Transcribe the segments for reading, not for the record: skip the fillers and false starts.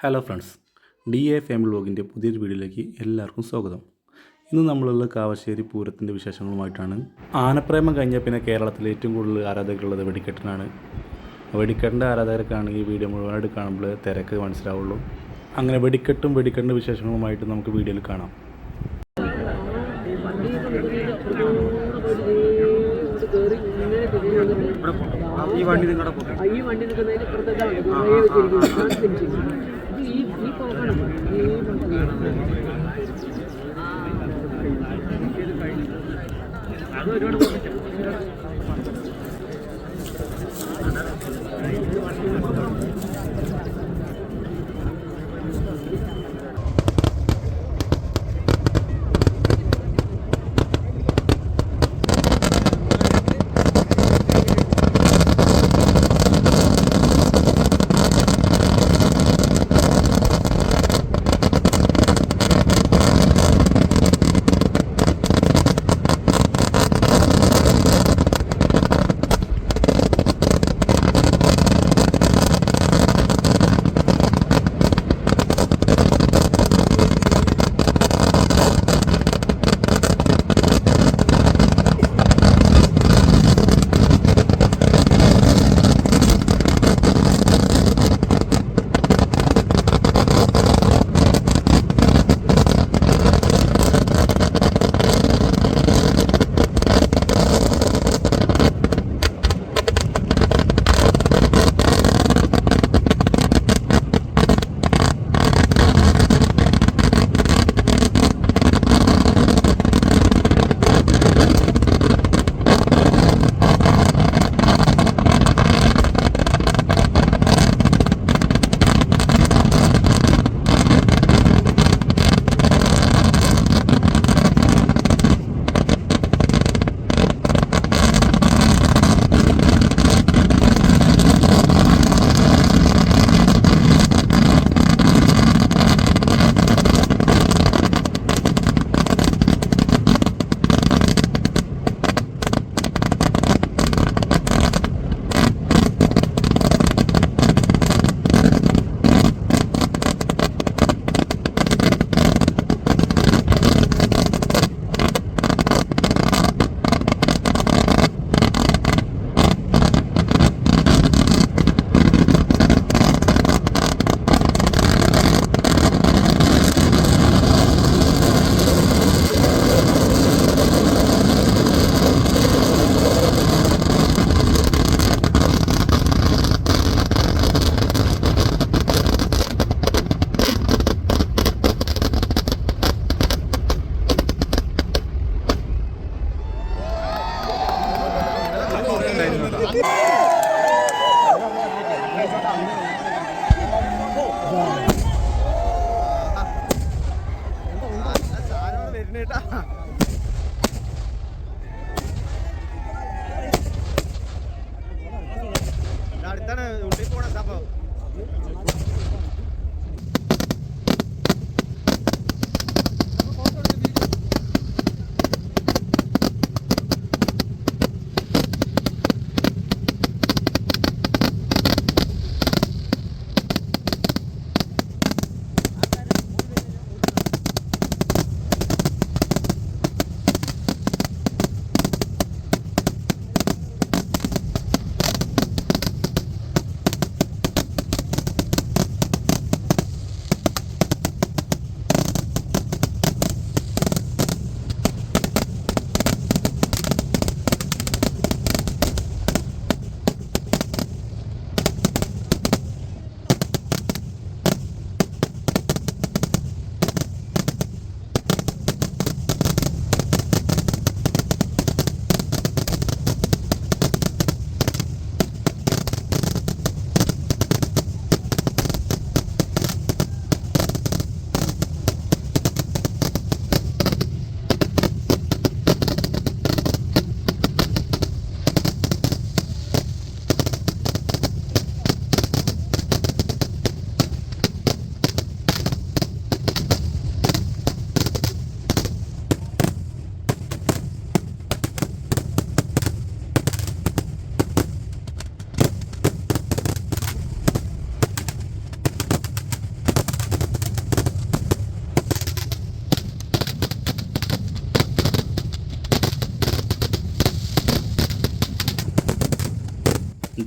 Hello friends, family വ്ലോഗിൻ്റെ പുതിയൊരു വീഡിയോയിലേക്ക് എല്ലാവർക്കും സ്വാഗതം. ഇന്ന് നമ്മളുള്ള കാവശ്ശേരി പൂരത്തിൻ്റെ വിശേഷങ്ങളുമായിട്ടാണ്. ആനപ്രേമം കഴിഞ്ഞാൽ പിന്നെ കേരളത്തിൽ ഏറ്റവും കൂടുതൽ ആരാധകരുള്ളത് വെടിക്കെട്ടിനാണ്. വെടിക്കെട്ടിൻ്റെ ആരാധകർക്കാണ് ഈ വീഡിയോ മുഴുവനായിട്ട് കാണുമ്പോൾ തിരക്ക് മനസ്സിലാവുള്ളൂ. അങ്ങനെ വെടിക്കെട്ടിൻ്റെ വിശേഷങ്ങളുമായിട്ട് നമുക്ക് വീഡിയോയിൽ കാണാം. ഈ വണ്ടി നിൽക്കുന്നതിന് ഇപ്പുറത്തേക്കാണ് ഈ പോകണം അത് ഒരുപാട്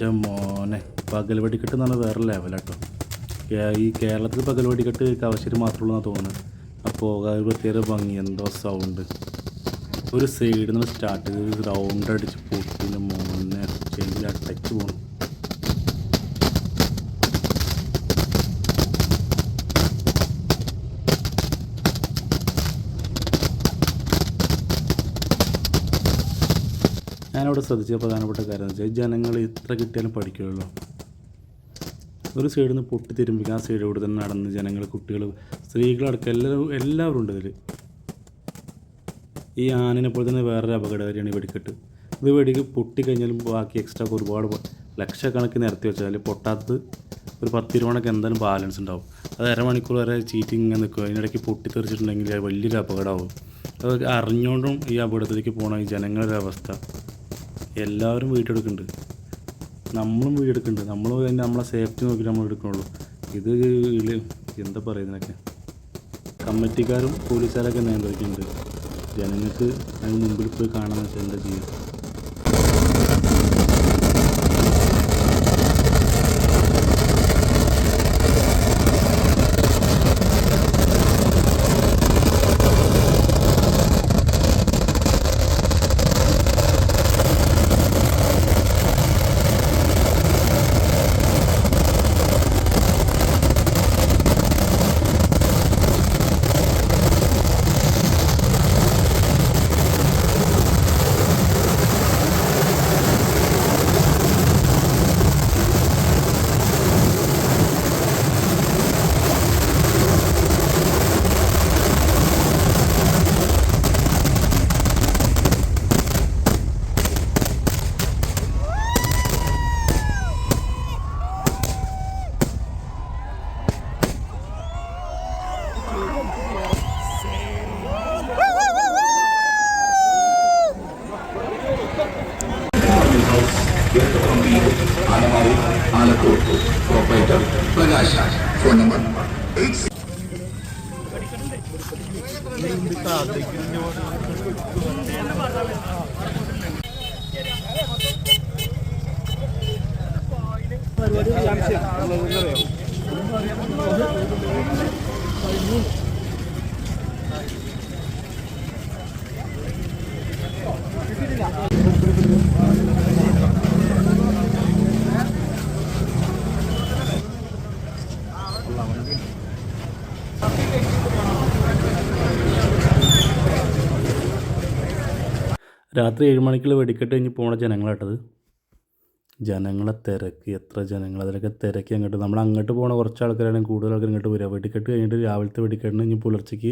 എൻ്റെ മോനെ പകൽ വെടിക്കെട്ട് എന്ന് പറഞ്ഞാൽ വേറെ ലെവലാട്ടോ. ഈ കേരളത്തിൽ പകൽ വെടിക്കെട്ട് കാവശ്ശേരി മാത്രമുള്ളൂ എന്നാണ് തോന്നുന്നത്. അപ്പോൾ ഒരു പ്രത്യേക ഭംഗി, എന്തോ സൗണ്ട്. ഒരു സൈഡിൽ നിന്ന് സ്റ്റാർട്ട് ചെയ്ത് റൗണ്ട് അടിച്ച് പൊട്ടിൻ്റെ മോനെ ചെല്ലിൽ അട്ടച്ച് പോകണം. ഞാനവിടെ ശ്രദ്ധിച്ച പ്രധാനപ്പെട്ട കാര്യം എന്ന് വെച്ചാൽ ജനങ്ങൾ ഇത്ര കിട്ടിയാലും പഠിക്കുമല്ലോ. ഒരു സൈഡിൽ നിന്ന് പൊട്ടി തിരുമ്പിക്കുക, ആ സൈഡിലൂടെ തന്നെ നടന്ന് ജനങ്ങൾ, കുട്ടികൾ, സ്ത്രീകളടക്കം എല്ലാവരും ഉണ്ട് ഇതിൽ. ഈ ആനിനെ പോലെ തന്നെ വേറൊരു അപകടകാരിയാണ് ഈ വെടിക്കെട്ട്. ഇത് പൊട്ടിക്കഴിഞ്ഞാലും ബാക്കി എക്സ്ട്രാ ഒരുപാട് ലക്ഷക്കണക്കിന് നിരത്തി വെച്ചാൽ പൊട്ടാത്തത് ഒരു 10-20 എന്തായാലും ബാലൻസ് ഉണ്ടാവും. അത് അരമണിക്കൂർ വരെ ചീറ്റിങ് ഇങ്ങനെ നിൽക്കും. അതിനിടയ്ക്ക് പൊട്ടിത്തെറിച്ചിട്ടുണ്ടെങ്കിൽ അത് വലിയൊരു അപകടമാവും. അത് അറിഞ്ഞുകൊണ്ടും ഈ അപകടത്തിലേക്ക് പോകണ ഈ ജനങ്ങളുടെ അവസ്ഥ. എല്ലാവരും വീട്ടെടുക്കുന്നുണ്ട്, നമ്മളും വീടെടുക്കുന്നുണ്ട്. നമ്മളെ സേഫ്റ്റി നോക്കി നമ്മൾ എടുക്കണുള്ളൂ. ഇത് എന്താ പറയുന്നതൊക്കെ കമ്മിറ്റിക്കാരും പോലീസുകാരൊക്കെ നിയന്ത്രിക്കുന്നുണ്ട്. ജനങ്ങൾക്ക് അതിന് മുമ്പിൽ പോയി കാണാമെന്ന് വെച്ചാൽ എന്താ ചെയ്യുക? Operator Prakash, phone number 8. രാത്രി 7 മണിക്കുള്ള വെടിക്കെട്ട് കഴിഞ്ഞ് പോണ ജനങ്ങളാട്ടത്. ജനങ്ങളെ തിരക്ക്, എത്ര ജനങ്ങൾ, അതിലൊക്കെ തിരക്കി അങ്ങോട്ട്. നമ്മൾ അങ്ങോട്ട് പോകണ കുറച്ച് ആൾക്കാരാണെങ്കിൽ കൂടുതൽ ആൾക്കാർ ഇങ്ങോട്ട് വരിക. വെടിക്കെട്ട് കഴിഞ്ഞിട്ട് രാവിലത്തെ വെടിക്കെട്ടിന് ഇനി പുലർച്ചയ്ക്ക്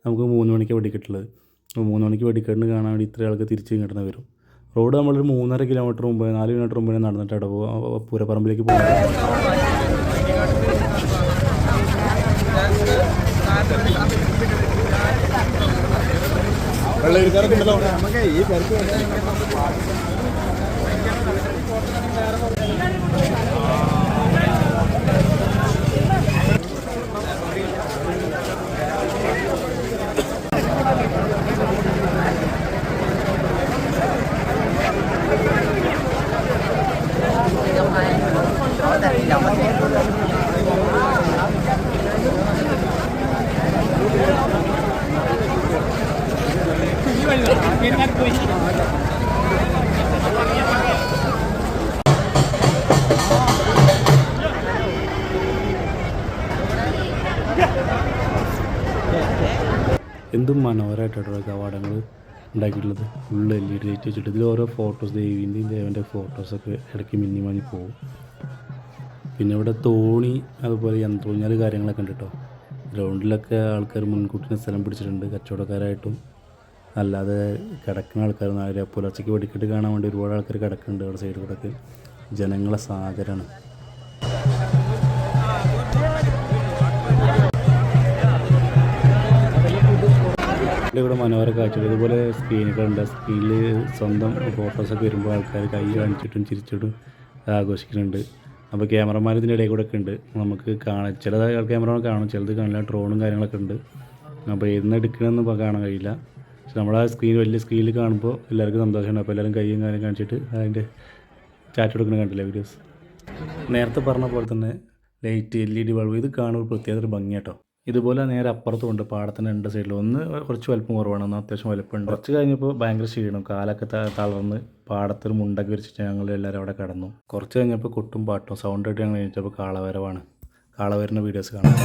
നമുക്ക് 3 മണിക്ക് വെടിക്കെട്ടുള്ളത്. അപ്പോൾ 3 മണിക്ക് വെടിക്കെട്ടിന് കാണാൻ വേണ്ടി ഇത്ര ആൾക്ക് തിരിച്ച് ഇങ്ങോട്ട് വരും. റോഡ് നമ്മളൊരു 3.5 കിലോമീറ്റർ മുമ്പ്, 4 കിലോമീറ്റർ മുമ്പേ നടന്നിട്ട് അവിടെ പൂരപ്പറമ്പിലേക്ക് പോകുന്നത്. എന്തും മനോഹരമായിട്ടാണ് കവാടങ്ങൾ ഉണ്ടാക്കിയിട്ടുള്ളത്. ഫുള്ള് LED ലൈറ്റ് വെച്ചിട്ട് ഇതിൽ ഓരോ ഫോട്ടോസ്, ദേവൻ്റെ ഫോട്ടോസൊക്കെ ഇടയ്ക്ക് മിന്നി മങ്ങി പോകും. പിന്നെ ഇവിടെ തോണി, അതുപോലെ യന്ത്രൂഞ്ഞാൽ കാര്യങ്ങളൊക്കെ ഉണ്ട് കേട്ടോ. ഗ്രൗണ്ടിലൊക്കെ ആൾക്കാർ മുൻകൂട്ടിന് സ്ഥലം പിടിച്ചിട്ടുണ്ട്, കച്ചവടക്കാരായിട്ടും അല്ലാതെ കിടക്കുന്ന ആൾക്കാർ. പുലർച്ചയ്ക്ക് വെടിക്കെട്ട് കാണാൻ വേണ്ടി ഒരുപാട് ആൾക്കാർ കിടക്കുന്നുണ്ട് അവിടെ സൈഡ് കൂടെ ഒക്കെ. ജനങ്ങളെ സാഗരമാണ്. ഇവിടെ മനോഹര കാഴ്ചകൾ, ഇതുപോലെ സ്ക്രീനുകളുണ്ട്. സ്ക്രീനിൽ സ്വന്തം ഫോട്ടോസൊക്കെ വരുമ്പോൾ ആൾക്കാർ കൈ കാണിച്ചിട്ടും ചിരിച്ചിട്ടും ആഘോഷിക്കുന്നുണ്ട്. അപ്പോൾ ക്യാമറമാർ ഇതിൻ്റെ ഇടയിൽ കൂടെ ഒക്കെ ഉണ്ട്. നമുക്ക് കാണാം, ചില ക്യാമറമാർ കാണും, ചിലത് കാണില്ല. ഡ്രോണും കാര്യങ്ങളൊക്കെ ഉണ്ട്. അപ്പോൾ ഏതെന്ന് എടുക്കണമെന്ന് കാണാൻ കഴിയില്ല. പക്ഷെ നമ്മൾ ആ സ്ക്രീൻ, വലിയ സ്ക്രീനിൽ കാണുമ്പോൾ എല്ലാവർക്കും സന്തോഷമാണ്. അപ്പോൾ എല്ലാവരും കൈയും കാര്യം കാണിച്ചിട്ട് അതിൻ്റെ ചാറ്റ് കൊടുക്കുന്ന കണ്ടില്ല വീഡിയോസ്. നേരത്തെ പറഞ്ഞ പോലെ തന്നെ ലൈറ്റ് LED ബൾബ് ഇത് കാണുമ്പോൾ പ്രത്യേക ഒരു ഭംഗിയാട്ടോ. ഇതുപോലെ നേരെ അപ്പുറത്തുമുണ്ട് പാടത്തിൻ്റെ രണ്ട് സൈഡിലും. ഒന്ന് കുറച്ച് വലിപ്പം കുറവാണ്, ഒന്ന് അത്യാവശ്യം വലിപ്പമുണ്ട്. കുറച്ച് കഴിഞ്ഞപ്പോൾ ഭയങ്കര ക്ഷീണം, കാലൊക്കെ തളർന്ന് പാടത്തൊരു മുണ്ടൊക്കെ വിരിച്ചിട്ട് ഞങ്ങൾ എല്ലാവരും അവിടെ കിടന്നു. കുറച്ച് കഴിഞ്ഞപ്പോൾ കൊട്ടും പാട്ടും സൗണ്ട് ആയിട്ട് ഞങ്ങൾ കഴിഞ്ഞപ്പോൾ കാളവരവാണ്. കാളവരുന്ന വീഡിയോസ് കാണാം.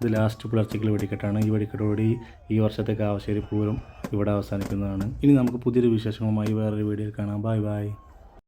ഇത് ലാസ്റ്റ് പുലർച്ചയ്ക്കുള്ള വെടിക്കെട്ടാണ്. ഈ വെടിക്കെട്ടോടുകൂടി ഈ വർഷത്തെ കാവശ്ശേരി പൂരം ഇവിടെ അവസാനിക്കുന്നതാണ്. ഇനി നമുക്ക് പുതിയൊരു വിശേഷങ്ങളുമായി വേറൊരു വീഡിയോയിൽ കാണാം. Bye bye.